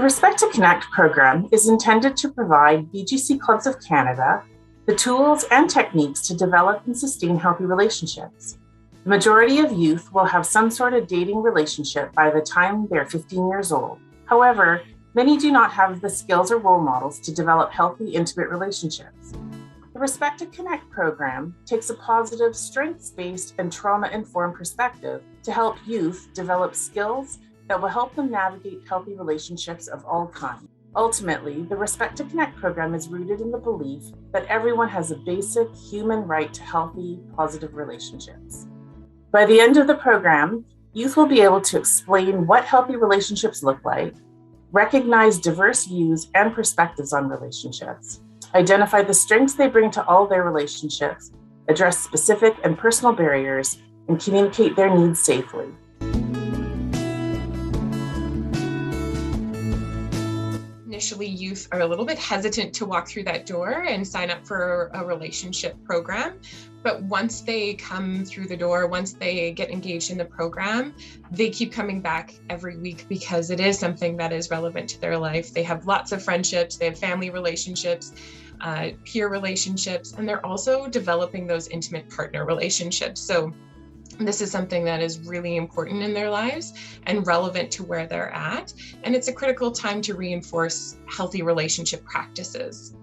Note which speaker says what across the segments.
Speaker 1: The Respect2Connect program is intended to provide BGC clubs of Canada the tools and techniques to develop and sustain healthy relationships. The majority of youth will have some sort of dating relationship by the time they're 15 years old. However, many do not have the skills or role models to develop healthy, intimate relationships. The Respect2Connect program takes a positive, strengths-based, and trauma-informed perspective to help youth develop skills that will help them navigate healthy relationships of all kinds. Ultimately, the Respect2Connect program is rooted in the belief that everyone has a basic human right to healthy, positive relationships. By the end of the program, youth will be able to explain what healthy relationships look like, recognize diverse views and perspectives on relationships, identify the strengths they bring to all their relationships, address specific and personal barriers, and communicate their needs safely.
Speaker 2: Initially, youth are a little bit hesitant to walk through that door and sign up for a relationship program. But once they come through the door, once they get engaged in the program, they keep coming back every week because it is something that is relevant to their life. They have lots of friendships, they have family relationships, peer relationships, and they're also developing those intimate partner relationships. So this is something that is really important in their lives and relevant to where they're at. And it's a critical time to reinforce healthy relationship practices.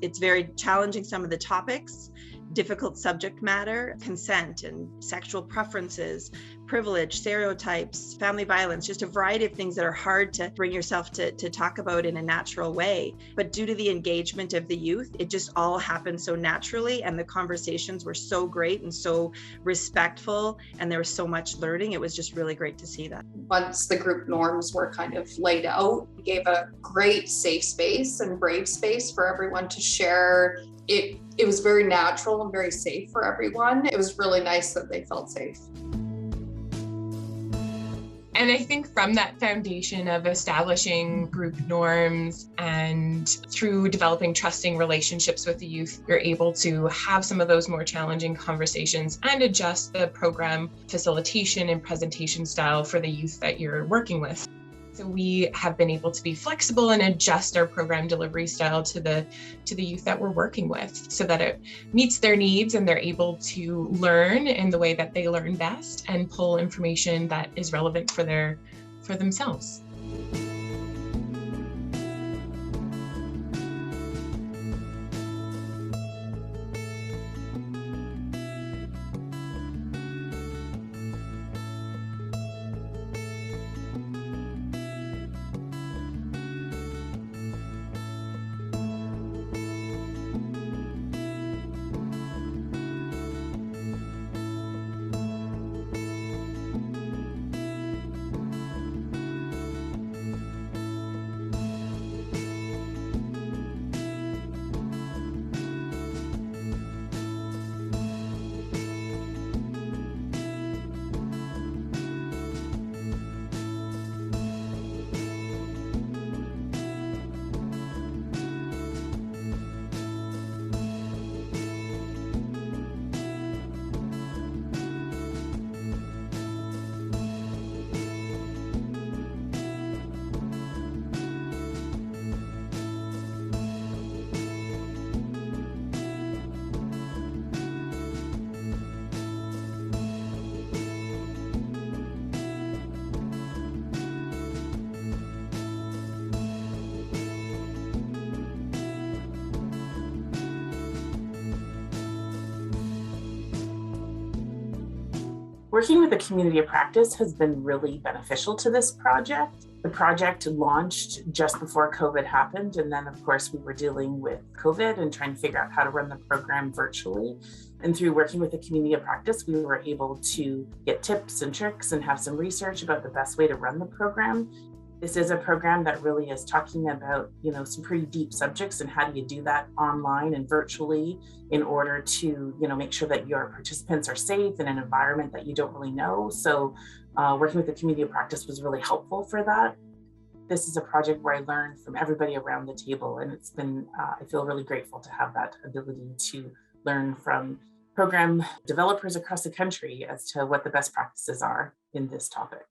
Speaker 3: It's very challenging, some of the topics, difficult subject matter, consent and sexual preferences, privilege, stereotypes, family violence, just a variety of things that are hard to bring yourself to talk about in a natural way. But due to the engagement of the youth, it just all happened so naturally, and the conversations were so great and so respectful, and there was so much learning. It was just really great to see that.
Speaker 4: Once the group norms were kind of laid out, we gave a great safe space and brave space for everyone to share. It was very natural and very safe for everyone. It was really nice that they felt safe.
Speaker 2: And I think from that foundation of establishing group norms and through developing trusting relationships with the youth, you're able to have some of those more challenging conversations and adjust the program facilitation and presentation style for the youth that you're working with. So we have been able to be flexible and adjust our program delivery style to the youth that we're working with so that it meets their needs and they're able to learn in the way that they learn best and pull information that is relevant for themselves.
Speaker 1: Working with the community of practice has been really beneficial to this project. The project launched just before COVID happened, and then of course we were dealing with COVID and trying to figure out how to run the program virtually. And through working with the community of practice, we were able to get tips and tricks and have some research about the best way to run the program. This is a program that really is talking about, some pretty deep subjects, and how do you do that online and virtually in order to, make sure that your participants are safe in an environment that you don't really know. So working with the community of practice was really helpful for that. This is a project where I learned from everybody around the table, and it's been, I feel really grateful to have that ability to learn from program developers across the country as to what the best practices are in this topic.